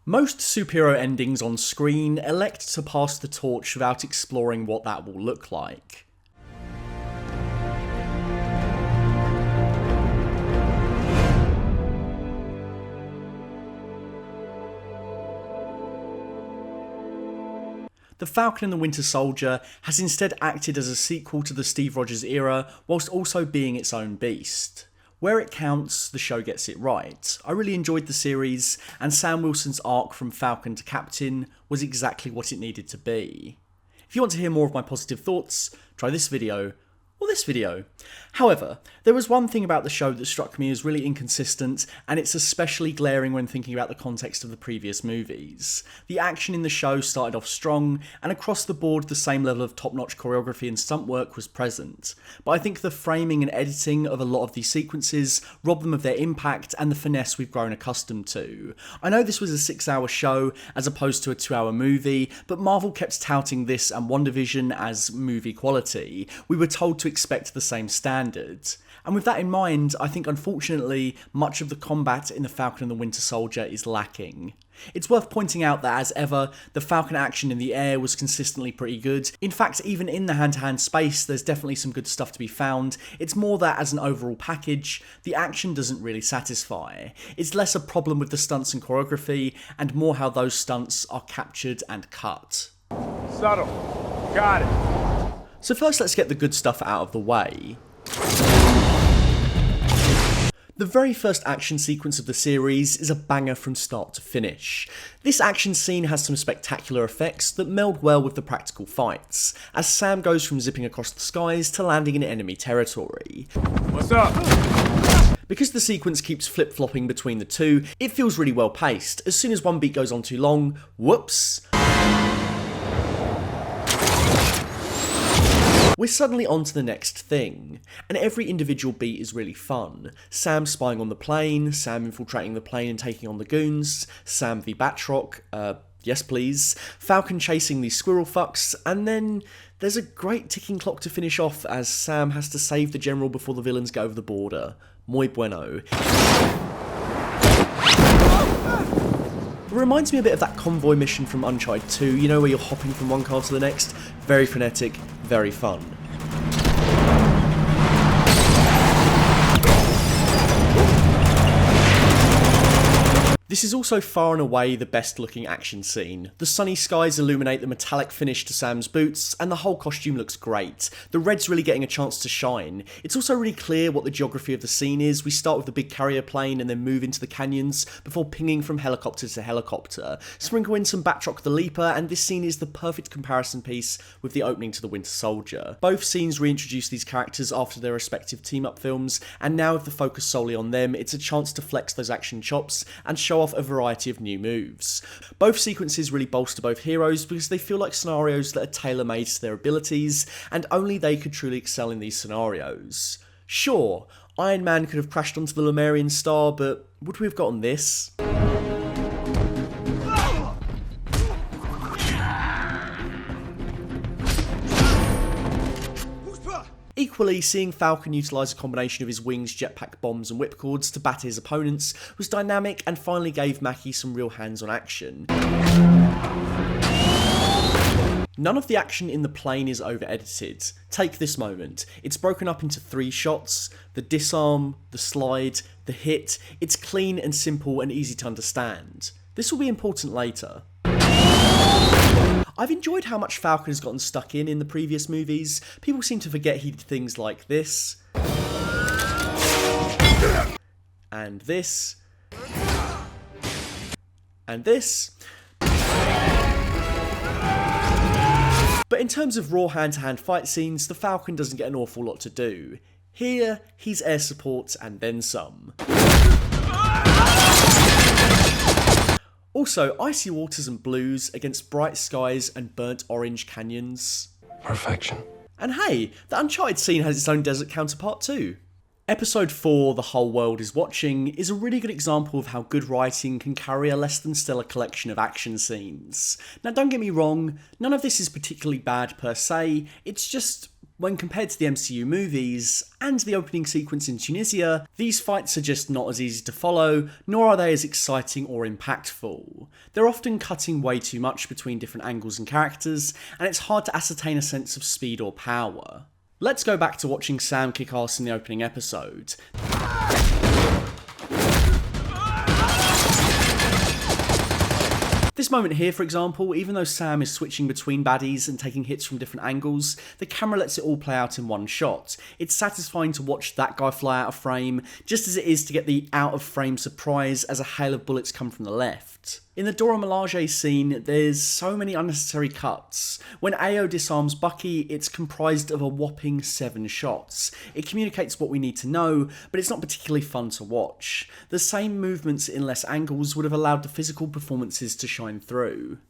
Most superhero endings on screen elect to pass the torch without exploring what that will look like. The Falcon and the Winter Soldier has instead acted as a sequel to the Steve Rogers era, whilst also being its own beast. Where it counts, the show gets it right. I really enjoyed the series, and Sam Wilson's arc from Falcon to Captain was exactly what it needed to be. If you want to hear more of my positive thoughts, try this video, or this video. However, there was one thing about the show that struck me as really inconsistent, and it's especially glaring when thinking about the context of the previous movies. The action in the show started off strong, and across the board the same level of top-notch choreography and stunt work was present. But I think the framing and editing of a lot of these sequences robbed them of their impact and the finesse we've grown accustomed to. I know this was a 6-hour show as opposed to a 2-hour movie, but Marvel kept touting this and WandaVision as movie quality. We were told to expect the same standard. And with that in mind, I think unfortunately much of the combat in the Falcon and the Winter Soldier is lacking. It's worth pointing out that as ever, the Falcon action in the air was consistently pretty good. In fact, even in the hand-to-hand space, there's definitely some good stuff to be found. It's more that as an overall package, the action doesn't really satisfy. It's less a problem with the stunts and choreography, and more how those stunts are captured and cut. Subtle. Got it. So first let's get the good stuff out of the way. The very first action sequence of the series is a banger from start to finish. This action scene has some spectacular effects that meld well with the practical fights, as Sam goes from zipping across the skies to landing in enemy territory. What's up? Because the sequence keeps flip-flopping between the two, it feels really well paced. As soon as one beat goes on too long, whoops, we're suddenly on to the next thing, and every individual beat is really fun. Sam spying on the plane, Sam infiltrating the plane and taking on the goons, Sam v Batroc, yes please, Falcon chasing these squirrel fucks, and then there's a great ticking clock to finish off as Sam has to save the general before the villains go over the border. Muy bueno. It reminds me a bit of that convoy mission from Uncharted 2, you know, where you're hopping from one car to the next. Very frenetic, very fun. This is also far and away the best looking action scene. The sunny skies illuminate the metallic finish to Sam's boots, and the whole costume looks great. The red's really getting a chance to shine. It's also really clear what the geography of the scene is. We start with the big carrier plane and then move into the canyons before pinging from helicopter to helicopter. Sprinkle in some Batroc the Leaper, and this scene is the perfect comparison piece with the opening to the Winter Soldier. Both scenes reintroduce these characters after their respective team-up films, and now with the focus solely on them, it's a chance to flex those action chops and show off a variety of new moves. Both sequences really bolster both heroes because they feel like scenarios that are tailor-made to their abilities, and only they could truly excel in these scenarios. Sure, Iron Man could have crashed onto the Lemurian star, but would we have gotten this? Equally, seeing Falcon utilise a combination of his wings, jetpack bombs and whipcords to batter his opponents was dynamic and finally gave Mackie some real hands-on action. None of the action in the plane is over-edited. Take this moment. It's broken up into 3 shots: the disarm, the slide, the hit. It's clean and simple and easy to understand. This will be important later. I've enjoyed how much Falcon has gotten stuck in the previous movies. People seem to forget he did things like this, and this, and this. But in terms of raw hand-to-hand fight scenes, the Falcon doesn't get an awful lot to do. Here, he's air support and then some. Also, icy waters and blues against bright skies and burnt orange canyons. Perfection. And hey, the Uncharted scene has its own desert counterpart too. Episode 4, The Whole World Is Watching, is a really good example of how good writing can carry a less than stellar collection of action scenes. Now don't get me wrong, none of this is particularly bad per se, it's just When compared to the MCU movies, and the opening sequence in Tunisia, these fights are just not as easy to follow, nor are they as exciting or impactful. They're often cutting way too much between different angles and characters, and it's hard to ascertain a sense of speed or power. Let's go back to watching Sam kick ass in the opening episode. This moment here, for example, even though Sam is switching between baddies and taking hits from different angles, the camera lets it all play out in one shot. It's satisfying to watch that guy fly out of frame, just as it is to get the out of frame surprise as a hail of bullets come from the left. In the Dora Milaje scene, there's so many unnecessary cuts. When Ao disarms Bucky, it's comprised of a whopping 7 shots. It communicates what we need to know, but it's not particularly fun to watch. The same movements in less angles would have allowed the physical performances to shine through.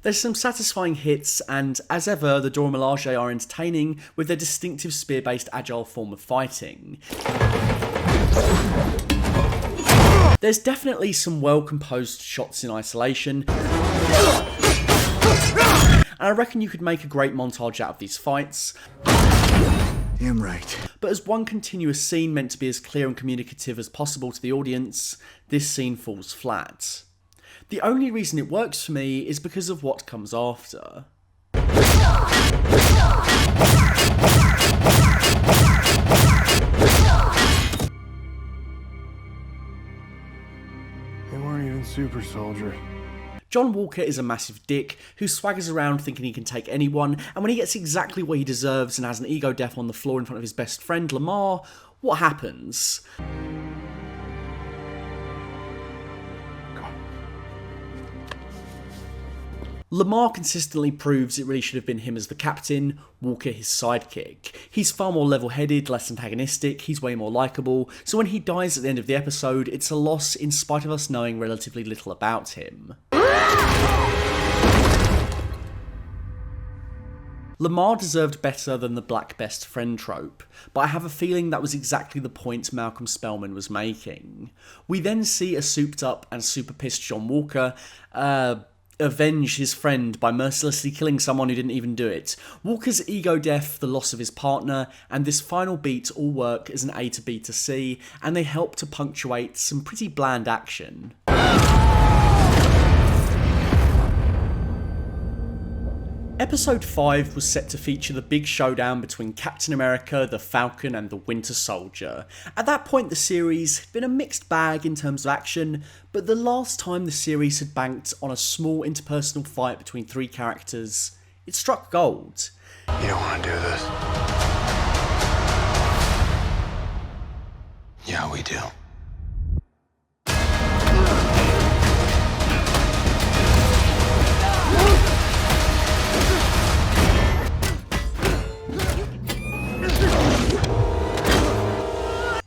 There's some satisfying hits, and as ever, the Dora Milaje are entertaining with their distinctive spear-based agile form of fighting. There's definitely some well-composed shots in isolation, and I reckon you could make a great montage out of these fights. Damn right. But as one continuous scene meant to be as clear and communicative as possible to the audience, this scene falls flat. The only reason it works for me is because of what comes after. They weren't even super soldier. John Walker is a massive dick who swaggers around thinking he can take anyone, and when he gets exactly what he deserves and has an ego death on the floor in front of his best friend Lamar, what happens? Lamar consistently proves it really should have been him as the captain, Walker his sidekick. He's far more level-headed, less antagonistic, he's way more likeable, so when he dies at the end of the episode, it's a loss in spite of us knowing relatively little about him. Lamar deserved better than the black best friend trope, but I have a feeling that was exactly the point Malcolm Spellman was making. We then see a souped up and super pissed John Walker, avenge his friend by mercilessly killing someone who didn't even do it. Walker's ego death, the loss of his partner, and this final beat all work as an A to B to C, and they help to punctuate some pretty bland action. Episode 5 was set to feature the big showdown between Captain America, the Falcon, and the Winter Soldier. At that point, the series had been a mixed bag in terms of action, but the last time the series had banked on a small interpersonal fight between 3 characters, it struck gold. You don't want to do this. Yeah, we do.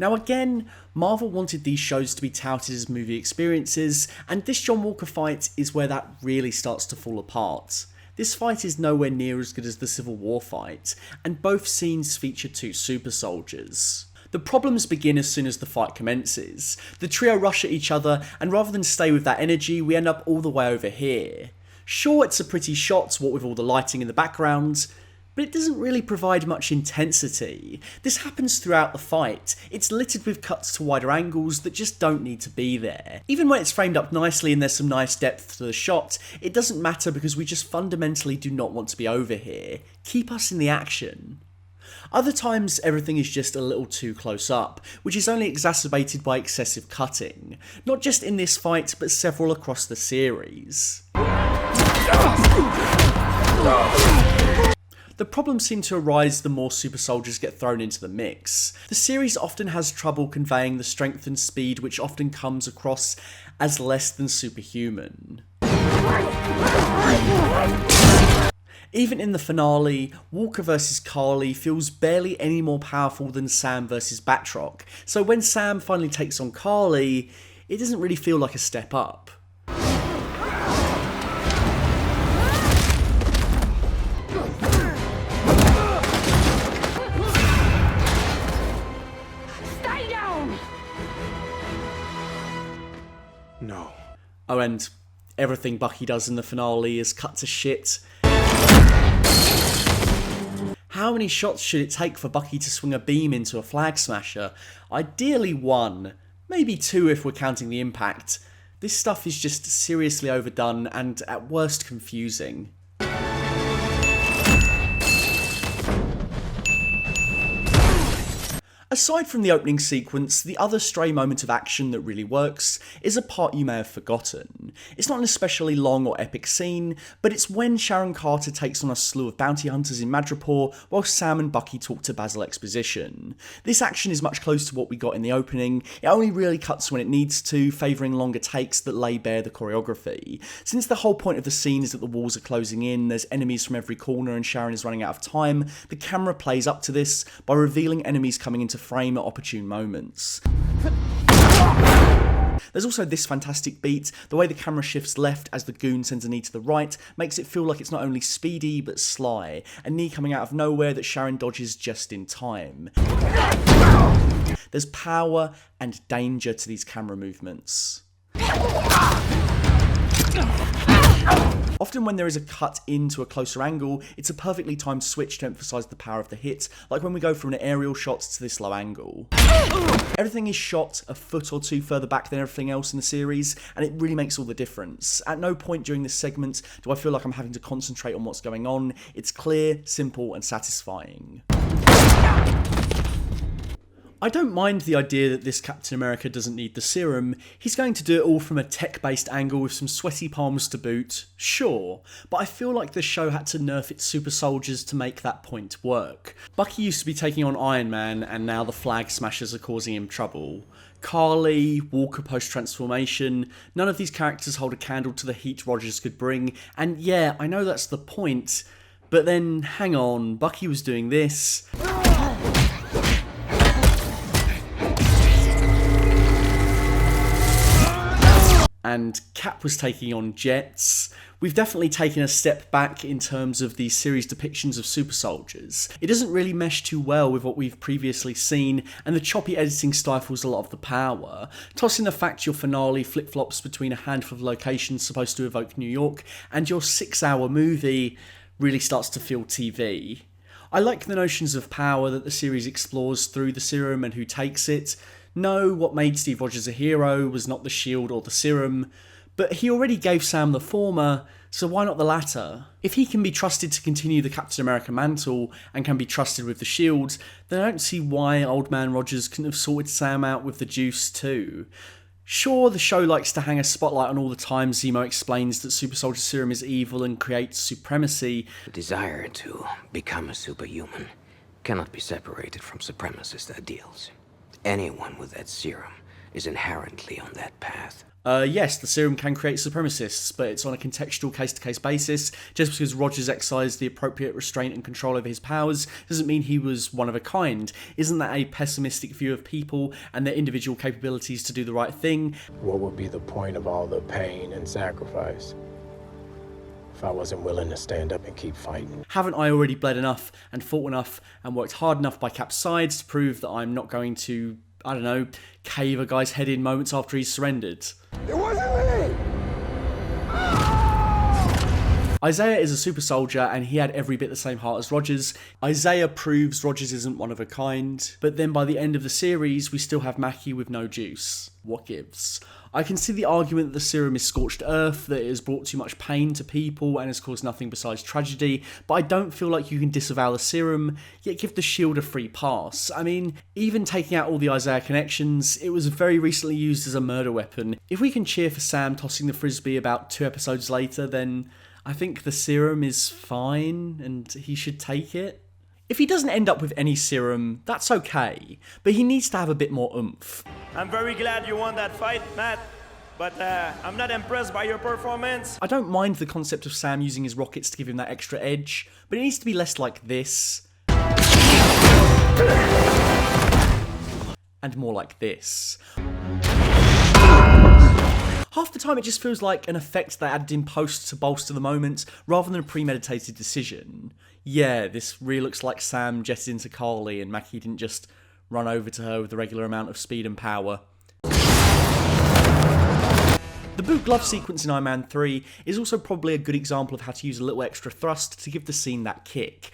Now again, Marvel wanted these shows to be touted as movie experiences, and this John Walker fight is where that really starts to fall apart. This fight is nowhere near as good as the Civil War fight, and both scenes feature 2 super soldiers. The problems begin as soon as the fight commences. The trio rush at each other, and rather than stay with that energy, we end up all the way over here. Sure, it's a pretty shot, what with all the lighting in the background, but it doesn't really provide much intensity. This happens throughout the fight. It's littered with cuts to wider angles that just don't need to be there. Even when it's framed up nicely and there's some nice depth to the shot, it doesn't matter because we just fundamentally do not want to be over here. Keep us in the action. Other times, everything is just a little too close up, which is only exacerbated by excessive cutting. Not just in this fight, but several across the series. The problems seem to arise the more super soldiers get thrown into the mix. The series often has trouble conveying the strength and speed which often comes across as less than superhuman. Even in the finale, Walker vs. Carly feels barely any more powerful than Sam vs. Batroc, so when Sam finally takes on Carly, it doesn't really feel like a step up. No. Oh, and Everything Bucky does in the finale is cut to shit. How many shots should it take for Bucky to swing a beam into a flag smasher? Ideally 1, maybe 2 if we're counting the impact. This stuff is just seriously overdone and at worst confusing. Aside from the opening sequence, the other stray moment of action that really works is a part you may have forgotten. It's not an especially long or epic scene, but it's when Sharon Carter takes on a slew of bounty hunters in Madripoor while Sam and Bucky talk to Basil Exposition. This action is much closer to what we got in the opening. It only really cuts when it needs to, favouring longer takes that lay bare the choreography. Since the whole point of the scene is that the walls are closing in, there's enemies from every corner and Sharon is running out of time, the camera plays up to this by revealing enemies coming into frame at opportune moments. There's also this fantastic beat. The way the camera shifts left as the goon sends a knee to the right makes it feel like it's not only speedy but sly, a knee coming out of nowhere that Sharon dodges just in time. There's power and danger to these camera movements. Often when there is a cut into a closer angle, it's a perfectly timed switch to emphasise the power of the hit, like when we go from an aerial shot to this low angle. Everything is shot a foot or two further back than everything else in the series, and it really makes all the difference. At no point during this segment do I feel like I'm having to concentrate on what's going on. It's clear, simple, and satisfying. I don't mind the idea that this Captain America doesn't need the serum. He's going to do it all from a tech-based angle with some sweaty palms to boot, sure, but I feel like the show had to nerf its super soldiers to make that point work. Bucky used to be taking on Iron Man, and now the Flag Smashers are causing him trouble. Carly, Walker post-transformation, none of these characters hold a candle to the heat Rogers could bring, and yeah, I know that's the point, but then, hang on, Bucky was doing this. And Cap was taking on jets. We've definitely taken a step back in terms of the series depictions of super soldiers. It doesn't really mesh too well with what we've previously seen, and the choppy editing stifles a lot of the power. Toss in the fact your finale flip-flops between a handful of locations supposed to evoke New York, and your 6-hour movie really starts to feel TV. I like the notions of power that the series explores through the serum and who takes it. No, what made Steve Rogers a hero was not the shield or the serum, but he already gave Sam the former, so why not the latter? If he can be trusted to continue the Captain America mantle and can be trusted with the shield, then I don't see why Old Man Rogers couldn't have sorted Sam out with the juice too. Sure, the show likes to hang a spotlight on all the times Zemo explains that Super Soldier Serum is evil and creates supremacy. The desire to become a superhuman cannot be separated from supremacist ideals. Anyone with that serum is inherently on that path. Yes, the serum can create supremacists, but it's on a contextual case-to-case basis. Just because Rogers exercised the appropriate restraint and control over his powers doesn't mean he was one of a kind. Isn't that a pessimistic view of people and their individual capabilities to do the right thing? What would be the point of all the pain and sacrifice if I wasn't willing to stand up and keep fighting? Haven't I already bled enough and fought enough and worked hard enough by Cap's sides to prove that I'm not going to, I don't know, cave a guy's head in moments after he's surrendered? It wasn't me! Isaiah is a super soldier and he had every bit the same heart as Rogers. Isaiah proves Rogers isn't one of a kind, but then by the end of the series we still have Mackie with no juice. What gives? I can see the argument that the serum is scorched earth, that it has brought too much pain to people and has caused nothing besides tragedy, but I don't feel like you can disavow the serum, yet give the shield a free pass. I mean, even taking out all the Isaiah connections, it was very recently used as a murder weapon. If we can cheer for Sam tossing the frisbee about 2 episodes later, then I think the serum is fine and he should take it. If he doesn't end up with any serum, that's okay, but he needs to have a bit more oomph. I'm very glad you won that fight, Matt, but I'm not impressed by your performance. I don't mind the concept of Sam using his rockets to give him that extra edge, but it needs to be less like this. And more like this. Half the time it just feels like an effect they added in post to bolster the moment, rather than a premeditated decision. Yeah, this really looks like Sam jetted into Carly and Mackie didn't just run over to her with the regular amount of speed and power. The boot glove sequence in Iron Man 3 is also probably a good example of how to use a little extra thrust to give the scene that kick.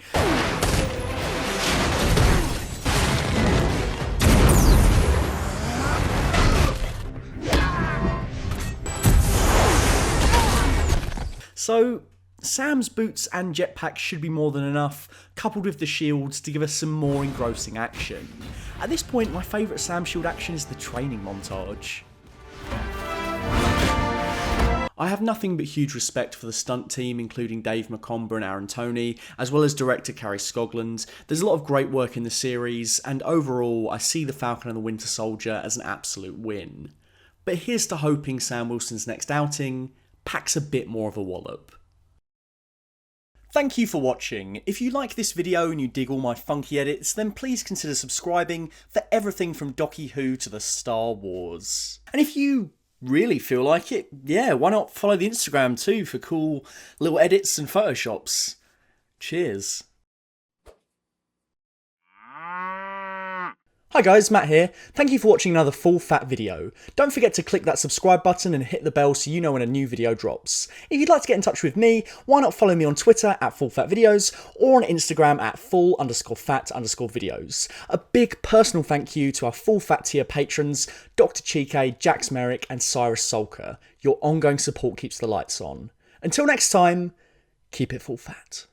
So, Sam's boots and jetpack should be more than enough, coupled with the shields to give us some more engrossing action. At this point, my favourite Sam shield action is the training montage. I have nothing but huge respect for the stunt team, including Dave McComber and Aaron Toney, as well as director Carrie Scogland. There's a lot of great work in the series, and overall, I see the Falcon and the Winter Soldier as an absolute win. But here's to hoping Sam Wilson's next outing packs a bit more of a wallop. Thank you for watching. If you like this video and you dig all my funky edits, then please consider subscribing for everything from Doccy Who to the Star Wars. And if you really feel like it, yeah, why not follow the Instagram too for cool little edits and photoshops. Cheers. Hi guys, Matt here. Thank you for watching another full fat video. Don't forget to click that subscribe button and hit the bell so you know when a new video drops. If you'd like to get in touch with me, why not follow me on Twitter at fullfatvideos or on Instagram at full_fat_videos. A big personal thank you to our full fat tier patrons, Dr. Chike, Jax Merrick and Cyrus Solker. Your ongoing support keeps the lights on. Until next time, keep it full fat.